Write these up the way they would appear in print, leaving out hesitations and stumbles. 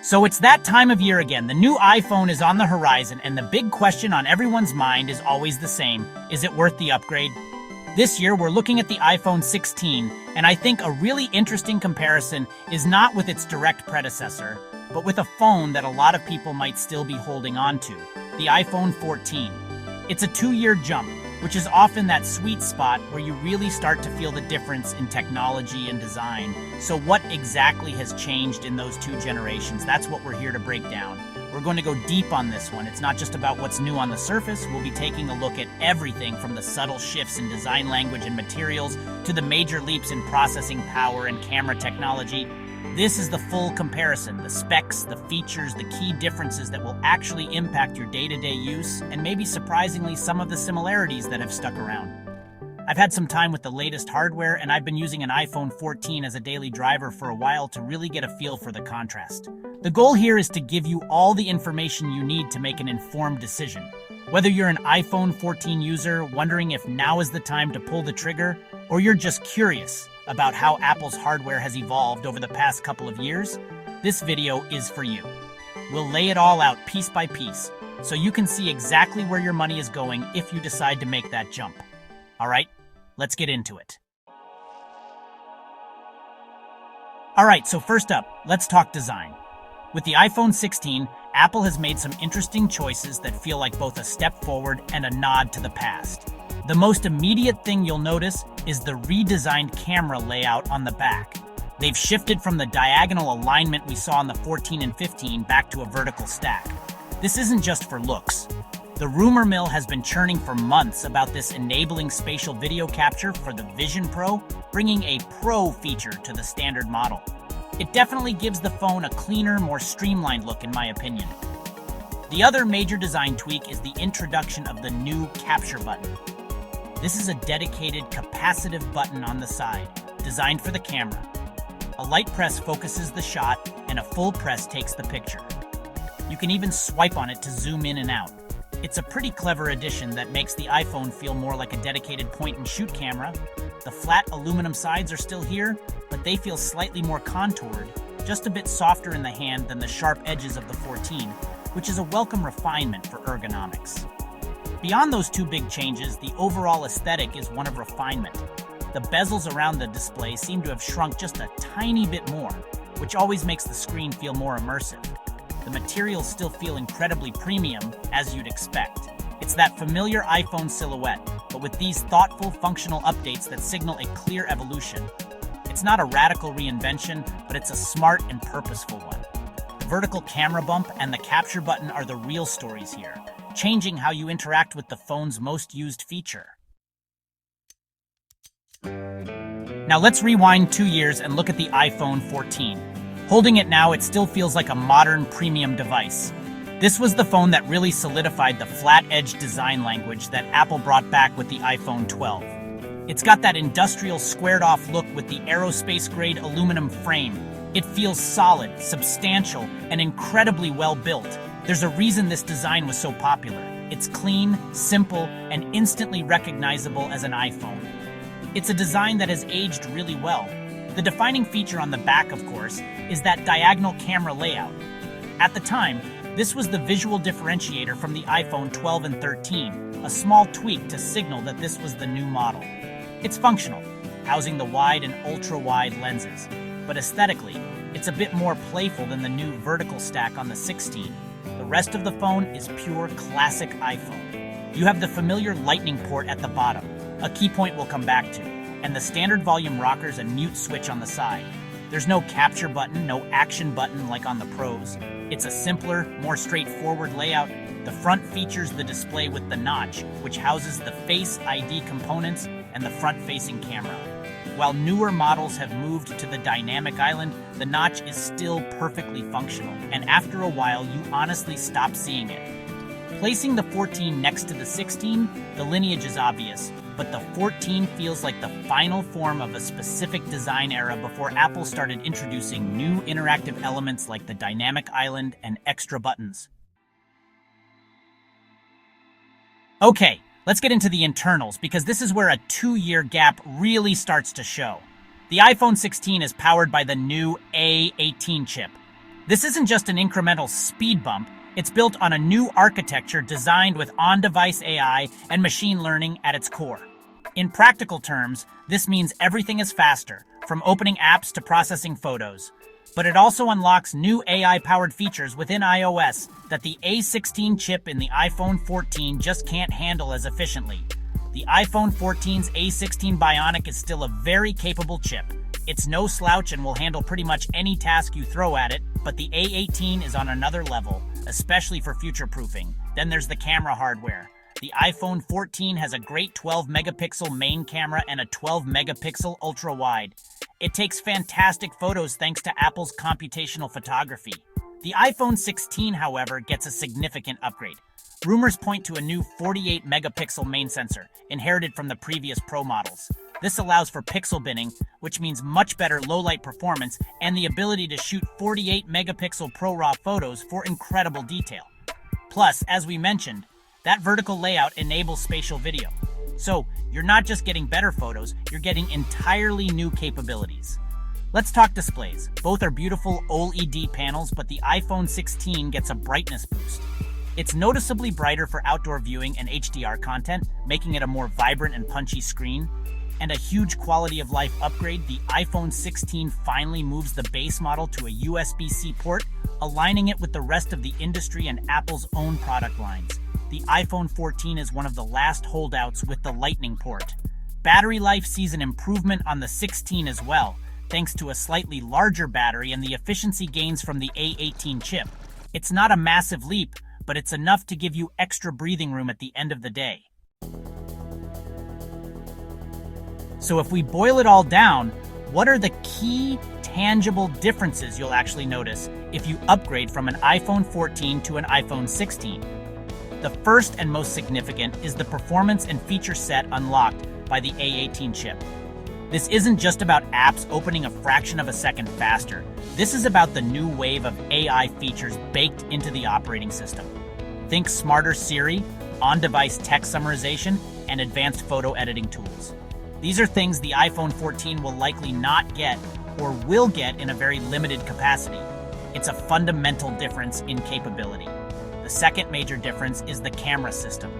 So it's that time of year again. The new iPhone is on the horizon, and the big question on everyone's mind is always the same. Is it worth the upgrade? This year, we're looking at the iPhone 16, and I think a really interesting comparison is not with its direct predecessor, but with a phone that a lot of people might still be holding on to, the iPhone 14. It's a 2-year jump, which is often that sweet spot where you really start to feel the difference in technology and design. So what exactly has changed in those 2 generations? That's what we're here to break down. We're going to go deep on this one. It's not just about what's new on the surface. We'll be taking a look at everything from the subtle shifts in design language and materials to the major leaps in processing power and camera technology. This is the full comparison, the specs, the features, the key differences that will actually impact your day-to-day use, and maybe surprisingly some of the similarities that have stuck around. I've had some time with the latest hardware, and I've been using an iPhone 14 as a daily driver for a while to really get a feel for the contrast. The goal here is to give you all the information you need to make an informed decision. Whether you're an iPhone 14 user wondering if now is the time to pull the trigger, or you're just curious about how Apple's hardware has evolved over the past couple of years, this video is for you. We'll lay it all out piece by piece, so you can see exactly where your money is going if you decide to make that jump. All right, let's get into it. All right, so first up, let's talk design. With the iPhone 16, Apple has made some interesting choices that feel like both a step forward and a nod to the past. The most immediate thing you'll notice is the redesigned camera layout on the back. They've shifted from the diagonal alignment we saw on the 14 and 15 back to a vertical stack. This isn't just for looks. The rumor mill has been churning for months about this enabling spatial video capture for the Vision Pro, bringing a Pro feature to the standard model. It definitely gives the phone a cleaner, more streamlined look in my opinion. The other major design tweak is the introduction of the new capture button. This is a dedicated capacitive button on the side, designed for the camera. A light press focuses the shot, and a full press takes the picture. You can even swipe on it to zoom in and out. It's a pretty clever addition that makes the iPhone feel more like a dedicated point-and-shoot camera. The flat aluminum sides are still here, but they feel slightly more contoured, just a bit softer in the hand than the sharp edges of the 14, which is a welcome refinement for ergonomics. Beyond those 2 big changes, the overall aesthetic is one of refinement. The bezels around the display seem to have shrunk just a tiny bit more, which always makes the screen feel more immersive. The materials still feel incredibly premium, as you'd expect. It's that familiar iPhone silhouette, but with these thoughtful, functional updates that signal a clear evolution. It's not a radical reinvention, but it's a smart and purposeful one. The vertical camera bump and the capture button are the real stories here, changing how you interact with the phone's most used feature. Now let's rewind 2 years and look at the iPhone 14. Holding it now, it still feels like a modern premium device. This was the phone that really solidified the flat-edge design language that Apple brought back with the iPhone 12. It's got that industrial squared-off look with the aerospace-grade aluminum frame. It feels solid, substantial, and incredibly well-built. There's a reason this design was so popular. It's clean, simple, and instantly recognizable as an iPhone. It's a design that has aged really well. The defining feature on the back, of course, is that diagonal camera layout. At the time, this was the visual differentiator from the iPhone 12 and 13, a small tweak to signal that this was the new model. It's functional, housing the wide and ultra-wide lenses, but aesthetically, it's a bit more playful than the new vertical stack on the 16. The rest of the phone is pure classic iPhone. You have the familiar lightning port at the bottom, a key point we'll come back to, and the standard volume rockers and mute switch on the side. There's no capture button, no action button like on the Pros. It's a simpler, more straightforward layout. The front features the display with the notch, which houses the Face ID components and the front-facing camera. While newer models have moved to the dynamic island, the notch is still perfectly functional, and after a while, you honestly stop seeing it. Placing the 14 next to the 16, the lineage is obvious, but the 14 feels like the final form of a specific design era before Apple started introducing new interactive elements like the dynamic island and extra buttons. Okay, let's get into the internals, because this is where a 2-year gap really starts to show. The iPhone 16 is powered by the new A18 chip. This isn't just an incremental speed bump, it's built on a new architecture designed with on-device AI and machine learning at its core. In practical terms, this means everything is faster, from opening apps to processing photos. But it also unlocks new AI-powered features within iOS that the A16 chip in the iPhone 14 just can't handle as efficiently. The iPhone 14's A16 Bionic is still a very capable chip. It's no slouch and will handle pretty much any task you throw at it, but the A18 is on another level, especially for future-proofing. Then there's the camera hardware. The iPhone 14 has a great 12-megapixel main camera and a 12-megapixel ultra-wide. It takes fantastic photos thanks to Apple's computational photography. The iPhone 16, however, gets a significant upgrade. Rumors point to a new 48-megapixel main sensor, inherited from the previous Pro models. This allows for pixel binning, which means much better low-light performance and the ability to shoot 48-megapixel ProRAW photos for incredible detail. Plus, as we mentioned, that vertical layout enables spatial video. So, you're not just getting better photos, you're getting entirely new capabilities. Let's talk displays. Both are beautiful OLED panels, but the iPhone 16 gets a brightness boost. It's noticeably brighter for outdoor viewing and HDR content, making it a more vibrant and punchy screen. And a huge quality of life upgrade, the iPhone 16 finally moves the base model to a USB-C port, aligning it with the rest of the industry and Apple's own product lines. The iPhone 14 is one of the last holdouts with the Lightning port. Battery life sees an improvement on the 16 as well, thanks to a slightly larger battery and the efficiency gains from the A18 chip. It's not a massive leap, but it's enough to give you extra breathing room at the end of the day. So if we boil it all down, what are the key, tangible differences you'll actually notice if you upgrade from an iPhone 14 to an iPhone 16? The first and most significant is the performance and feature set unlocked by the A18 chip. This isn't just about apps opening a fraction of a second faster. This is about the new wave of AI features baked into the operating system. Think smarter Siri, on-device text summarization, and advanced photo editing tools. These are things the iPhone 14 will likely not get or will get in a very limited capacity. It's a fundamental difference in capability. The second major difference is the camera system.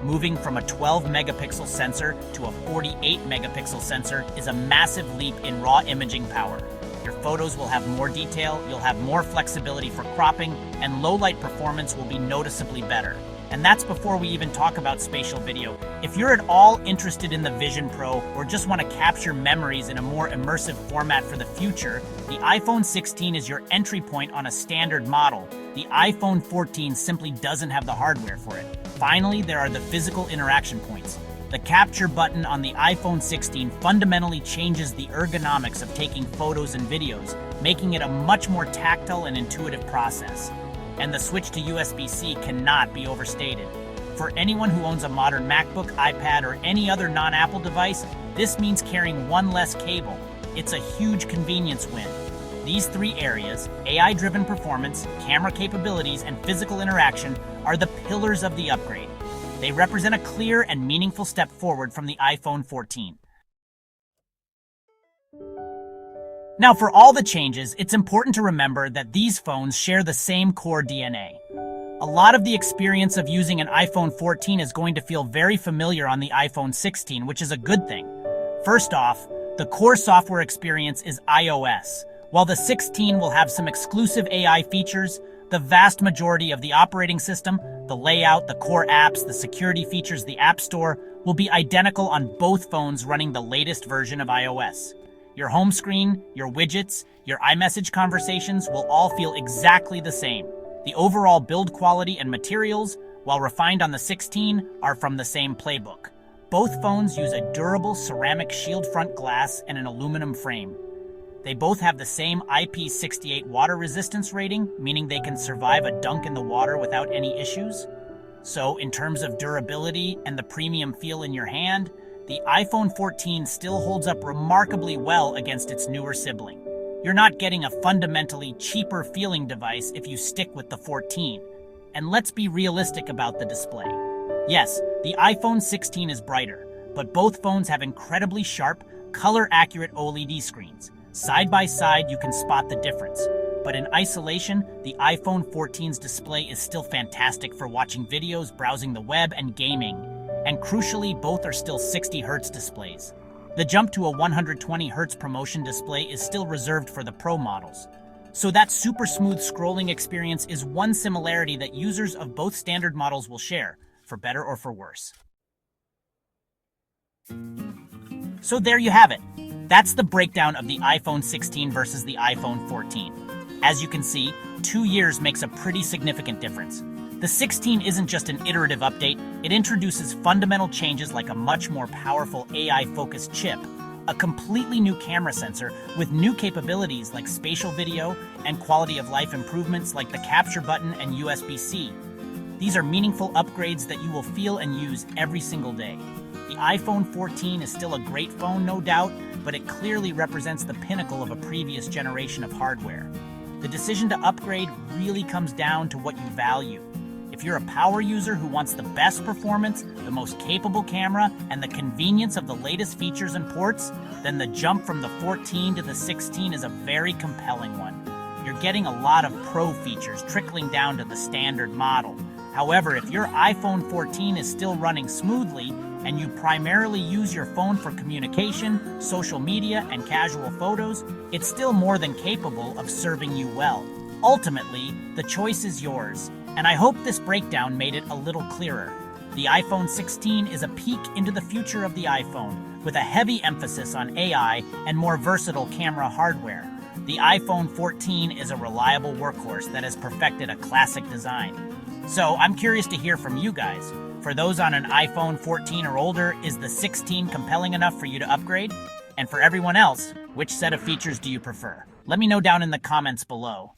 Moving from a 12-megapixel sensor to a 48-megapixel sensor is a massive leap in raw imaging power. Your photos will have more detail, you'll have more flexibility for cropping, and low-light performance will be noticeably better. And that's before we even talk about spatial video. If you're at all interested in the Vision Pro or just want to capture memories in a more immersive format for the future, the iPhone 16 is your entry point on a standard model. The iPhone 14 simply doesn't have the hardware for it. Finally, there are the physical interaction points. The capture button on the iPhone 16 fundamentally changes the ergonomics of taking photos and videos, making it a much more tactile and intuitive process. And the switch to USB-C cannot be overstated. For anyone who owns a modern MacBook, iPad, or any other non-Apple device, this means carrying one less cable. It's a huge convenience win. These three areas, AI-driven performance, camera capabilities, and physical interaction, are the pillars of the upgrade. They represent a clear and meaningful step forward from the iPhone 14. Now, for all the changes, it's important to remember that these phones share the same core DNA. A lot of the experience of using an iPhone 14 is going to feel very familiar on the iPhone 16, which is a good thing. First off, the core software experience is iOS. While the 16 will have some exclusive AI features, the vast majority of the operating system, the layout, the core apps, the security features, the App Store, will be identical on both phones running the latest version of iOS. Your home screen, your widgets, your iMessage conversations will all feel exactly the same. The overall build quality and materials, while refined on the 16, are from the same playbook. Both phones use a durable ceramic shield front glass and an aluminum frame. They both have the same IP68 water resistance rating, meaning they can survive a dunk in the water without any issues. So, in terms of durability and the premium feel in your hand, the iPhone 14 still holds up remarkably well against its newer sibling. You're not getting a fundamentally cheaper feeling device if you stick with the 14. And let's be realistic about the display. Yes, the iPhone 16 is brighter, but both phones have incredibly sharp, color-accurate OLED screens. Side by side, you can spot the difference. but in isolation, the iPhone 14's display is still fantastic for watching videos, browsing the web, and gaming. And crucially, both are still 60Hz displays. The jump to a 120Hz ProMotion display is still reserved for the Pro models. So that super smooth scrolling experience is one similarity that users of both standard models will share, for better or for worse. So there you have it. That's the breakdown of the iPhone 16 versus the iPhone 14. As you can see, 2 years makes a pretty significant difference. The 16 isn't just an iterative update, it introduces fundamental changes like a much more powerful AI-focused chip, a completely new camera sensor with new capabilities like spatial video and quality of life improvements like the capture button and USB-C. These are meaningful upgrades that you will feel and use every single day. The iPhone 14 is still a great phone, no doubt, but it clearly represents the pinnacle of a previous generation of hardware. The decision to upgrade really comes down to what you value. If you're a power user who wants the best performance, the most capable camera, and the convenience of the latest features and ports, then the jump from the 14 to the 16 is a very compelling one. You're getting a lot of pro features trickling down to the standard model. However, if your iPhone 14 is still running smoothly, and you primarily use your phone for communication, social media, and casual photos, it's still more than capable of serving you well. Ultimately, the choice is yours, and I hope this breakdown made it a little clearer. The iPhone 16 is a peek into the future of the iPhone, with a heavy emphasis on AI and more versatile camera hardware. The iPhone 14 is a reliable workhorse that has perfected a classic design. So I'm curious to hear from you guys. For those on an iPhone 14 or older, is the 16 compelling enough for you to upgrade? And for everyone else, which set of features do you prefer? Let me know down in the comments below.